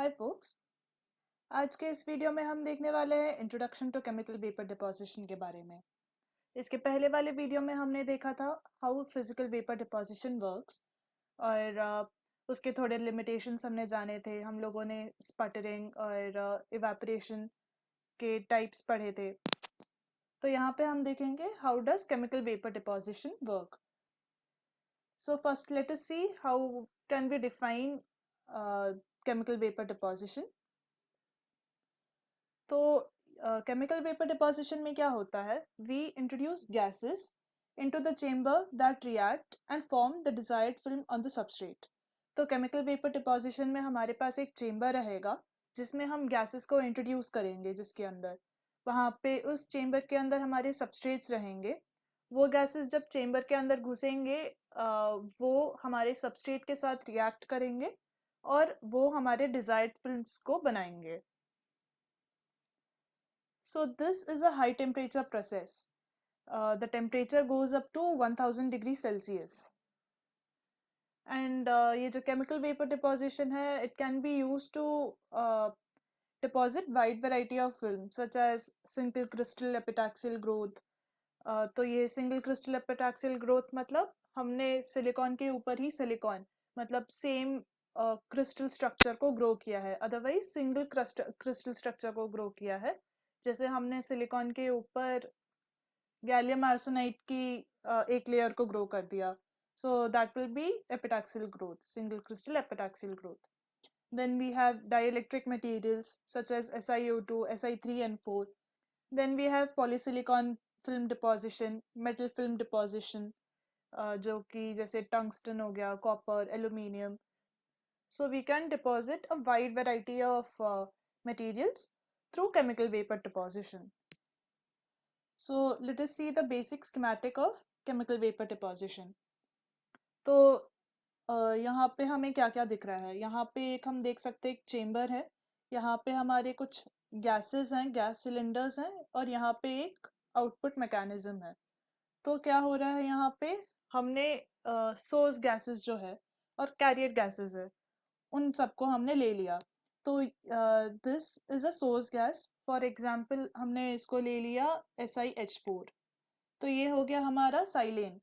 हाय focus. आज के इस वीडियो में हम देखने वाले हैं introduction to chemical vapour deposition के बारे में। इसके पहले वाले वीडियो में हमने देखा था how physical vapour deposition works और उसके थोड़े लिमिटेशंस हमने जाने थे। हम लोगों ने स्पटरिंग और इवेपोरेशन के टाइप्स पढ़े थे। तो यहाँ पे हम देखेंगे how does chemical vapour deposition work. So first let us see how can we define chemical vapour deposition. तो केमिकल वेपर डिपोजिशन में क्या होता है, we introduce gases into the chamber that react and form the desired film on the substrate. तो chemical vapour deposition में हमारे पास एक chamber रहेगा जिसमें हम गैसेस को इंट्रोड्यूस करेंगे, जिसके अंदर वहाँ पे उस चेम्बर के अंदर हमारे सबस्ट्रेट्स रहेंगे। वो गैसेस जब चेम्बर के अंदर घुसेंगे वो हमारे सबस्ट्रेट के साथ रिएक्ट करेंगे और वो हमारे डिजायर्ड फिल्म्स को बनाएंगे। So this is a high temperature process. The temperature goes up to 1000 degrees Celsius. And ये जो chemical vapor deposition है, it can be used to deposit wide variety of film such as single crystal epitaxial growth. तो ये single crystal epitaxial growth मतलब हमने silicon के ऊपर ही silicon मतलब सेम क्रिस्टल स्ट्रक्चर को ग्रो किया है, अदरवाइज सिंगल क्रिस्टल स्ट्रक्चर को ग्रो किया है। जैसे हमने सिलिकॉन के ऊपर गैलियम आर्सेनाइड की एक लेयर को ग्रो कर दिया, सो that will B epitaxial growth, single crystal epitaxial growth. Then we have dielectric materials such as SiO2, Si3 and 4. Then we have polysilicon film deposition, metal film deposition, जो कि जैसे tungsten हो गया, copper, aluminium. So we can deposit a wide variety of materials through chemical vapor deposition. So let us see the basic schematic of chemical vapor deposition. तो यहाँ पे हमें क्या क्या दिख रहा है, यहाँ पे एक हम देख सकते हैं एक चेम्बर है, यहाँ पे हमारे कुछ गैसेस हैं, गैस सिलेंडर्स हैं, और यहाँ पे एक आउटपुट मैकेनिज्म है। तो क्या हो रहा है, यहाँ पे हमने सोर्स गैसेस जो है और कैरियर गैसेस है उन सबको हमने ले लिया। तो this is a source gas, for example हमने इसको ले लिया SiH4। तो ये हो गया हमारा साइलेन।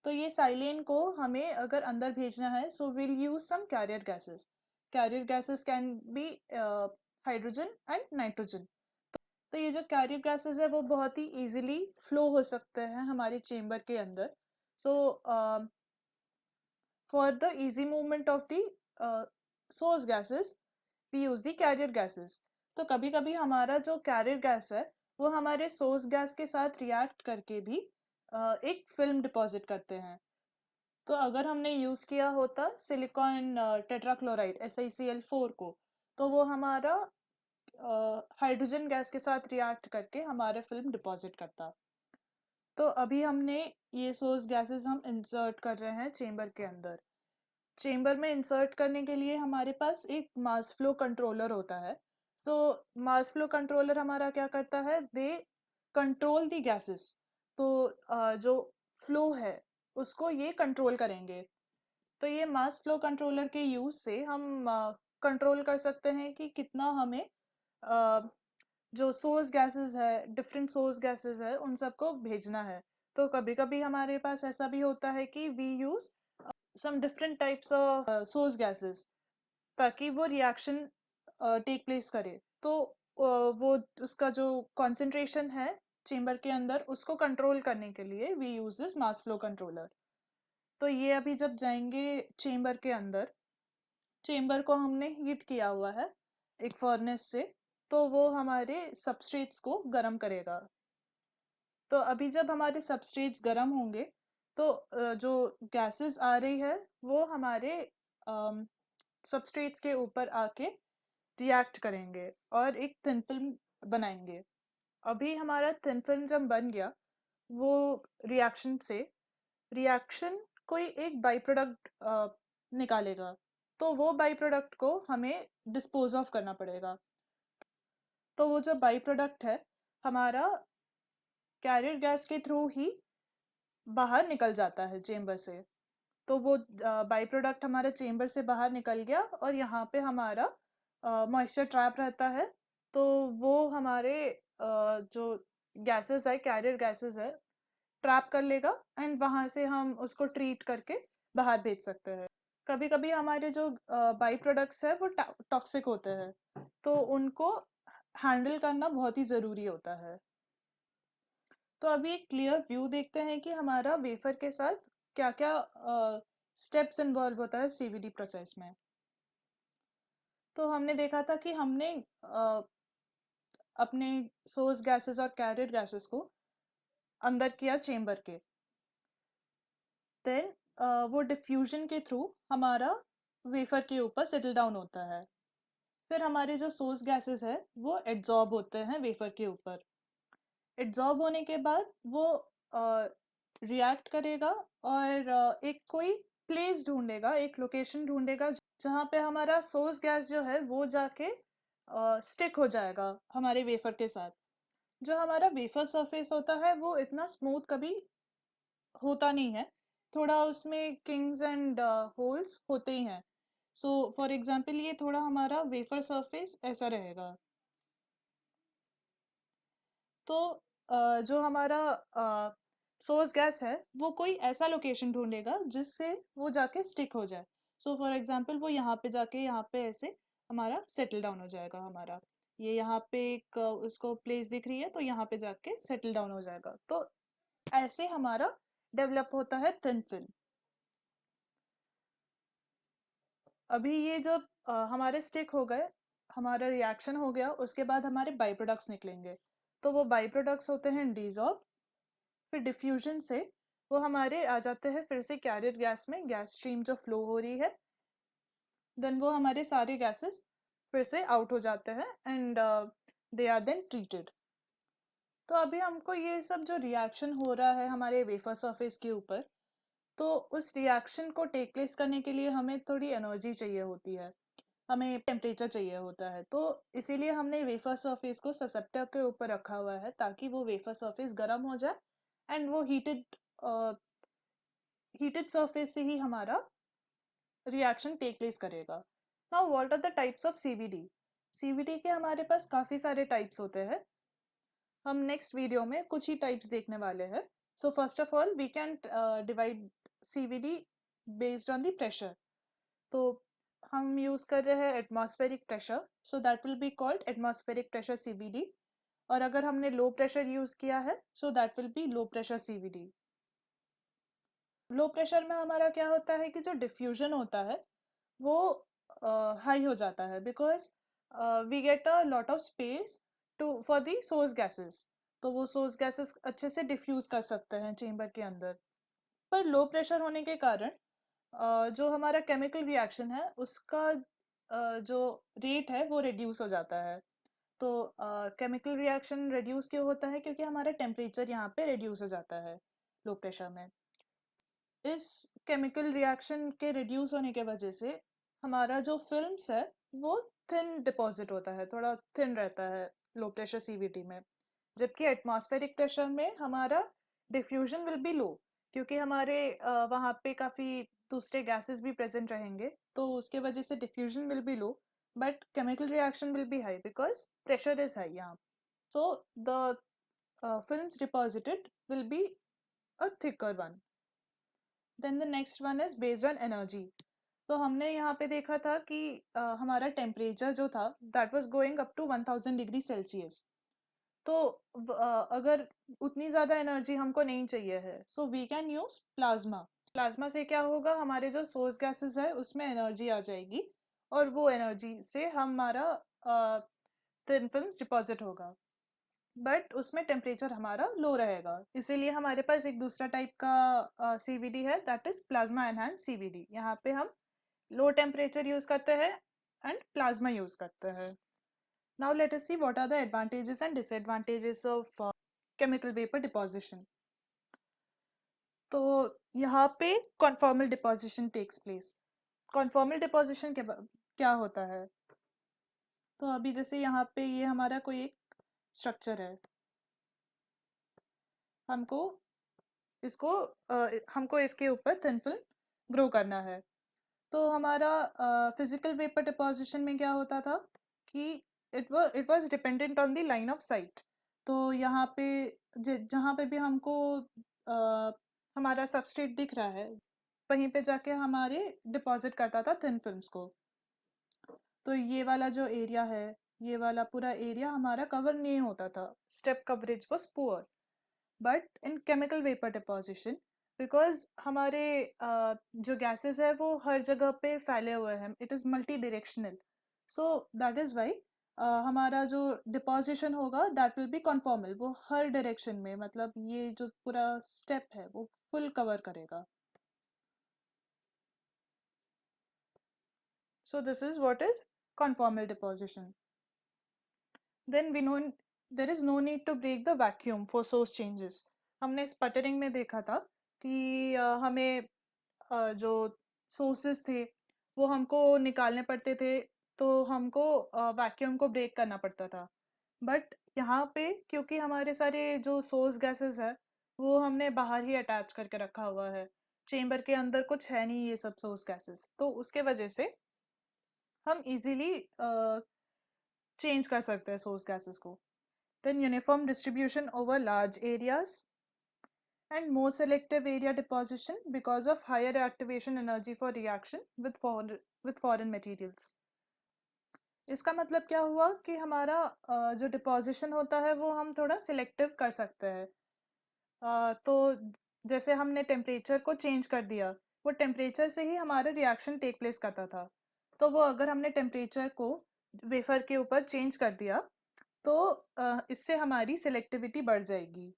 तो ये साइलेन को हमें अगर अंदर भेजना है, so will use some carrier gases. Carrier gases can be hydrogen and nitrogen. तो ये जो कैरियर गैसेस है वो बहुत ही इजीली फ्लो हो सकते हैं हमारे चेम्बर के अंदर। So for the easy movement of the source gases we use the carrier gases. तो कभी कभी हमारा जो कैरियर गैस है वो हमारे सोर्स गैस के साथ रिएक्ट करके भी एक फिल्म डिपॉजिट करते हैं। तो अगर हमने यूज किया होता सिलिकॉन टेट्राक्लोराइड SiCl4 को, तो वो हमारा हाइड्रोजन गैस के साथ रिएक्ट करके हमारे फिल्म डिपॉजिट करता। तो अभी हमने ये सोर्स गैसेस हम इंसर्ट कर रहे हैं चेम्बर के अंदर। चेम्बर में इंसर्ट करने के लिए हमारे पास एक मास फ्लो कंट्रोलर होता है। सो मास फ्लो कंट्रोलर हमारा क्या करता है, दे कंट्रोल दी गैसेस। तो जो फ्लो है उसको ये कंट्रोल करेंगे। तो ये मास फ्लो कंट्रोलर के यूज से हम कंट्रोल कर सकते हैं कि कितना हमें जो सोर्स गैसेस है, डिफरेंट सोर्स गैसेस है, उन सबको भेजना है। तो कभी कभी हमारे पास ऐसा भी होता है कि we use some different types of source gases ताकि वो रिएक्शन टेक प्लेस करे। तो वो उसका जो कॉन्सेंट्रेशन है चेम्बर के अंदर उसको कंट्रोल करने के लिए we use this mass flow controller. तो ये अभी जब जाएंगे चेम्बर के अंदर, चेम्बर को हमने हीट किया हुआ है एक फर्नेस से, तो वो हमारे सबस्ट्रेट्स को गर्म करेगा। तो अभी जब हमारे सबस्ट्रेट्स गर्म होंगे तो जो गैसेस आ रही है वो हमारे सबस्ट्रेट्स के ऊपर आके रिएक्ट करेंगे और एक थिन फिल्म बनाएंगे। अभी हमारा थिन फिल्म जब बन गया, वो रिएक्शन से रिएक्शन कोई एक बाई प्रोडक्ट निकालेगा। तो वो बाई प्रोडक्ट को हमें डिस्पोज ऑफ करना पड़ेगा। तो वो जो बाई प्रोडक्ट है हमारा कैरियर गैस के थ्रू ही बाहर निकल जाता है चेम्बर से। तो वो बाई प्रोडक्ट हमारे चेम्बर से बाहर निकल गया और यहाँ पे हमारा मॉइस्चर ट्रैप रहता है, तो वो हमारे जो गैसेस है, कैरियर गैसेस है, ट्रैप कर लेगा एंड वहाँ से हम उसको ट्रीट करके बाहर भेज सकते हैं। कभी कभी हमारे जो बाई प्रोडक्ट्स है वो टॉक्सिक होते हैं, तो उनको हैंडल करना बहुत ही ज़रूरी होता है। तो अभी एक क्लियर व्यू देखते हैं कि हमारा वेफर के साथ क्या क्या स्टेप्स इन्वॉल्व होता है सीवीडी प्रोसेस में। तो हमने देखा था कि हमने अपने सोर्स गैसेस और कैरियर गैसेस को अंदर किया चेम्बर के, देन वो डिफ्यूजन के थ्रू हमारा वेफर के ऊपर सेटल डाउन होता है। फिर हमारे जो सोर्स गैसेस है वो एड्जॉर्ब होते हैं वेफर के ऊपर। एड्जॉर्ब होने के बाद वो रिएक्ट करेगा और एक कोई प्लेस ढूंढेगा, एक लोकेशन ढूंढेगा जहाँ पे हमारा सोर्स गैस जो है वो जाके स्टिक हो जाएगा हमारे वेफर के साथ। जो हमारा वेफर सरफेस होता है वो इतना स्मूथ कभी होता नहीं है, थोड़ा उसमें किंग्स एंड होल्स होते ही हैं। सो फॉर एग्जांपल ये थोड़ा हमारा वेफर सरफेस ऐसा रहेगा। तो जो हमारा सोर्स गैस है वो कोई ऐसा लोकेशन ढूंढेगा जिससे वो जाके स्टिक हो जाए। सो फॉर एग्जांपल वो यहाँ पे जाके यहाँ पे ऐसे हमारा सेटल डाउन हो जाएगा। हमारा ये यहाँ पे एक उसको प्लेस दिख रही है, तो यहाँ पे जाके सेटल डाउन हो जाएगा। तो ऐसे हमारा डेवलप होता है थिन फिल्म। अभी ये जब हमारे स्टिक हो गए, हमारा रिएक्शन हो गया, उसके बाद हमारे बाई प्रोडक्ट्स निकलेंगे। तो वो बाई प्रोडक्ट्स होते हैं डिसॉल्व। फिर डिफ्यूजन से वो हमारे आ जाते हैं फिर से कैरियर गैस में, गैस स्ट्रीम जो फ्लो हो रही है, देन वो हमारे सारे गैसेस फिर से आउट हो जाते हैं and they are then treated. तो अभी हमको ये सब जो रिएक्शन हो रहा है हमारे वेफर सरफेस के ऊपर, तो उस रिएक्शन को टेक प्लेस करने के लिए हमें थोड़ी एनर्जी चाहिए होती है, हमें टेम्परेचर चाहिए होता है। तो इसीलिए हमने वेफर सरफेस को ससेप्टर के ऊपर रखा हुआ है ताकि वो वेफर सरफेस गर्म हो जाए एंड वो हीटेड सरफेस से ही हमारा रिएक्शन टेक प्लेस करेगा। Now what are the types of CVD? CVD के हमारे पास काफ़ी सारे टाइप्स होते हैं। हम नेक्स्ट वीडियो में कुछ ही टाइप्स देखने वाले हैं। So first of all we can divide CVD based on the pressure. तो हम यूज़ कर रहे हैं atmospheric pressure, so that will be called atmospheric pressure CVD. और अगर हमने लो प्रेशर यूज़ किया है so that will be low pressure CVD. Low pressure में हमारा क्या होता है कि जो डिफ्यूजन होता है वो हाई हो जाता है, because we get a lot of space to for the source gases. तो वो सोर्स गैसेस अच्छे से डिफ्यूज कर सकते हैं चेम्बर के अंदर। पर लो प्रेशर होने के कारण जो हमारा केमिकल रिएक्शन है उसका जो रेट है वो रिड्यूस हो जाता है। तो केमिकल रिएक्शन रिड्यूस क्यों होता है? क्योंकि हमारा टेम्परेचर यहाँ पे रिड्यूस हो जाता है लो प्रेशर में। इस केमिकल रिएक्शन के रिड्यूस होने के वजह से हमारा जो फिल्म्स है वो थिन डिपॉजिट होता है, थोड़ा थिन रहता है लो प्रेशर सीवीटी में। जबकि एटमॉस्फेरिक प्रेशर में हमारा डिफ्यूजन विल बी लो, क्योंकि हमारे वहाँ पे काफ़ी दूसरे गैसेस भी प्रेजेंट रहेंगे, तो उसके वजह से diffusion will be low, but chemical reaction will be high because pressure is high यहाँ। So the films deposited will be a thicker one. Then the next one is based on energy. तो हमने यहाँ पे देखा था कि हमारा temperature जो था that was going up to 1000 degree Celsius. तो अगर उतनी ज़्यादा एनर्जी हमको नहीं चाहिए है so we can use plasma. Plasma से क्या होगा, हमारे जो सोर्स गैसेस है उसमें एनर्जी आ जाएगी और वो एनर्जी से हमारा थिन फिल्म्स डिपॉजिट होगा, बट उसमें टेम्परेचर हमारा लो रहेगा। इसीलिए हमारे पास एक दूसरा टाइप का सीवीडी है, that is plasma enhance CVD. यहाँ पे हम लो टेम्परेचर यूज करते हैं एंड प्लाज्मा यूज करते हैं। Now let us see what are the advantages and disadvantages of chemical vapour deposition. तो यहाँ पे conformal deposition takes place. Conformal deposition क्या होता है? तो अभी जैसे यहाँ पे ये हमारा कोई एक स्ट्रक्चर है, हमको हमको इसके ऊपर थिन फिल्म ग्रो करना है। तो हमारा फिजिकल वेपर डिपोजिशन में क्या होता था कि it was dependent on the line of site. तो यहाँ पे जहाँ पे भी हमको हमारा सबस्ट्रेट दिख रहा है, वहीं पे जाके हमारे डिपॉजिट करता था थिन फिल्म्स को। तो ये वाला जो एरिया है, ये वाला पूरा एरिया हमारा कवर नहीं होता था, step coverage was poor. But in chemical vapour deposition, because हमारे जो गैसेस है वो हर जगह पे फैले हुए हैं, it is multi directional, so that is why हमारा जो डिपोजिशन होगा दैट विल बी कॉन्फॉर्मल, वो हर डायरेक्शन में, मतलब ये जो पूरा स्टेप है वो फुल कवर करेगा। So this is what is conformal deposition. Then we know there is no need to break the vacuum for source changes. हमने स्पटरिंग में देखा था कि हमें जो सोर्सेस थे वो हमको निकालने पड़ते थे, तो हमको वैक्यूम को ब्रेक करना पड़ता था। बट यहाँ पे क्योंकि हमारे सारे जो सोर्स गैसेस है वो हमने बाहर ही अटैच करके रखा हुआ है, चेम्बर के अंदर कुछ है नहीं ये सब सोर्स गैसेस, तो उसके वजह से हम इजीली चेंज कर सकते हैं सोर्स गैसेस को। Then uniform distribution over large areas and more selective area deposition because of higher activation energy for reaction with foreign materials. इसका मतलब क्या हुआ कि हमारा जो डिपोजिशन होता है वो हम थोड़ा सिलेक्टिव कर सकते हैं। तो जैसे हमने टेम्परेचर को चेंज कर दिया, वो टेम्परेचर से ही हमारा रिएक्शन टेक प्लेस करता था, तो वो अगर हमने टेम्परेचर को वेफर के ऊपर चेंज कर दिया तो इससे हमारी सिलेक्टिविटी बढ़ जाएगी,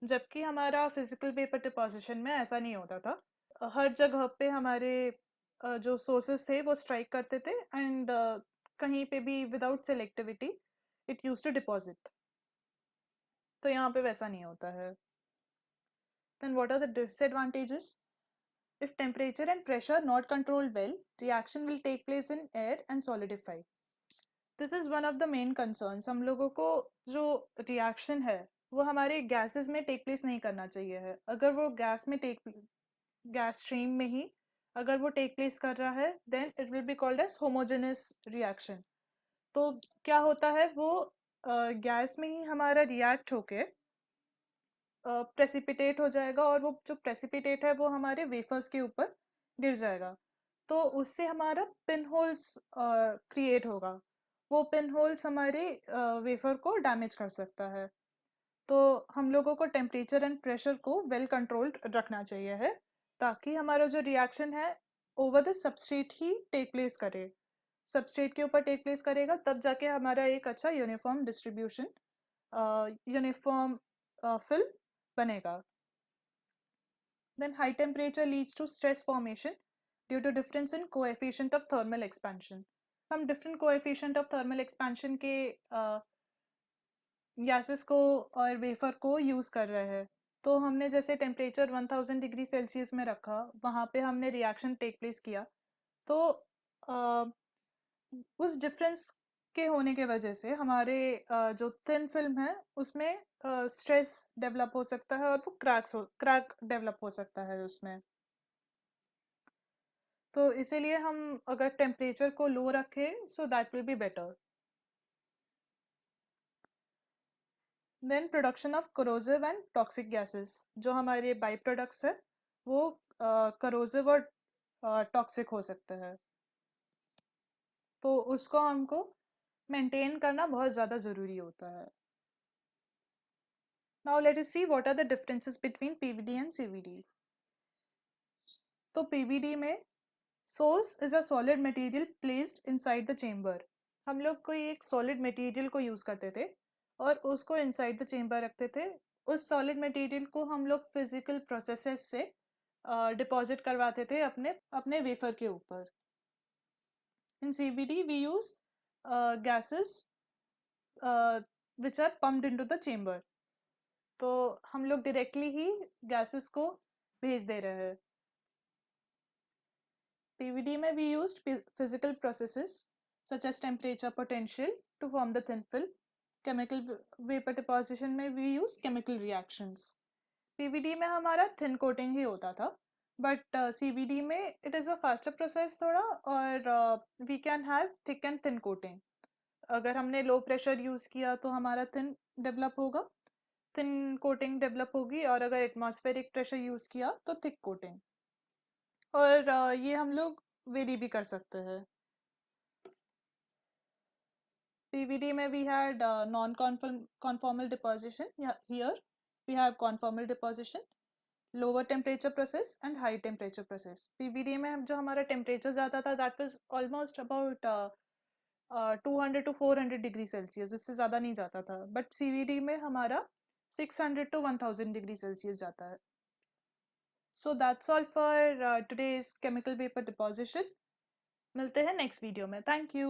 जबकि हमारा फिजिकल वेपर डिपोजिशन में ऐसा नहीं होता था। हर जगह पे हमारे जो सोर्सेस थे वो स्ट्राइक करते थे एंड कहीं पे भी without selectivity it use to deposit. तो यहाँ पे वैसा नहीं होता है। Then what are the disadvantages? If temperature and pressure not controlled well, reaction will take place in air and solidify. This is one of the main concerns. हम लोगों को जो रिएक्शन है वो हमारे गैसेस में टेक प्लेस नहीं करना चाहिए है। अगर वो गैस स्ट्रीम में ही अगर वो टेक प्लेस कर रहा है then it will be called as homogeneous reaction. तो क्या होता है, वो गैस में ही हमारा रिएक्ट होके प्रेसिपिटेट हो जाएगा, और वो जो प्रेसिपिटेट है वो हमारे वेफर्स के ऊपर गिर जाएगा, तो उससे हमारा पिन होल्स क्रिएट होगा। वो पिन होल्स हमारे वेफर को डैमेज कर सकता है। तो हम लोगों को टेम्परेचर एंड प्रेशर को वेल कंट्रोल्ड रखना चाहिए है, ताकि हमारा जो रिएक्शन है ओवर द सबस्ट्रेट ही टेक प्लेस करे, सबस्ट्रेट के ऊपर टेक प्लेस करेगा, तब जाके हमारा एक अच्छा यूनिफॉर्म डिस्ट्रीब्यूशन, यूनिफॉर्म फिल्म बनेगा। Then high temperature leads to stress formation due to difference in coefficient of thermal expansion. हम different coefficient of thermal expansion के गैसेस को और वेफर को यूज़ कर रहे हैं। तो हमने जैसे टेम्परेचर 1000 डिग्री सेल्सियस में रखा, वहाँ पे हमने रिएक्शन टेक प्लेस किया, तो उस डिफरेंस के होने के वजह से हमारे जो थिन फिल्म है उसमें स्ट्रेस डेवलप हो सकता है और वो क्रैक डेवलप हो सकता है उसमें। तो इसीलिए हम अगर टेम्परेचर को लो रखें so that will be better. Then production of corrosive and toxic gases, जो हमारे बाई प्रोडक्ट्स है वो करोजिव और टॉक्सिक हो सकते हैं, तो उसको हमको मेंटेन करना बहुत ज़्यादा ज़रूरी होता है। Now let us see what are the differences between PVD and CVD. तो पीवीडी में source is a solid material placed inside the chamber. हम लोग कोई एक सॉलिड मटेरियल को यूज़ करते थे और उसको इनसाइड द चेम्बर रखते थे। उस सॉलिड मटेरियल को हम लोग फिजिकल प्रोसेसेस से डिपॉजिट करवाते थे अपने अपने वेफर के ऊपर। In CVD we use gases which are pumped into the chamber, तो हम लोग डायरेक्टली ही गैसेस को भेज दे रहे हैं। PVD में we used physical processes such as temperature potential to form the thin film. Chemical vapor deposition में we use chemical reactions. PVD में हमारा thin coating ही होता था, but CVD में it is a faster process थोड़ा, और we can have thick and thin coating. अगर हमने लो प्रेशर यूज़ किया तो हमारा थिन डेवलप होगा, थिन कोटिंग डेवलप होगी, और अगर एटमॉस्फेरिक प्रेशर यूज़ किया तो थिक कोटिंग। और ये हम लोग वेरी भी कर सकते हैं। PVD में we had non-conformal deposition. Here we have conformal deposition, lower temperature process and high temperature process. PVD में जो हमारा temperature जाता था that was almost about 200 to 400 degree Celsius, उससे ज़्यादा नहीं जाता था, बट CVD में हमारा 600 to 1000 डिग्री सेल्सियस जाता है। So that's all for today's chemical vapor deposition. मिलते हैं नेक्स्ट वीडियो में। Thank you.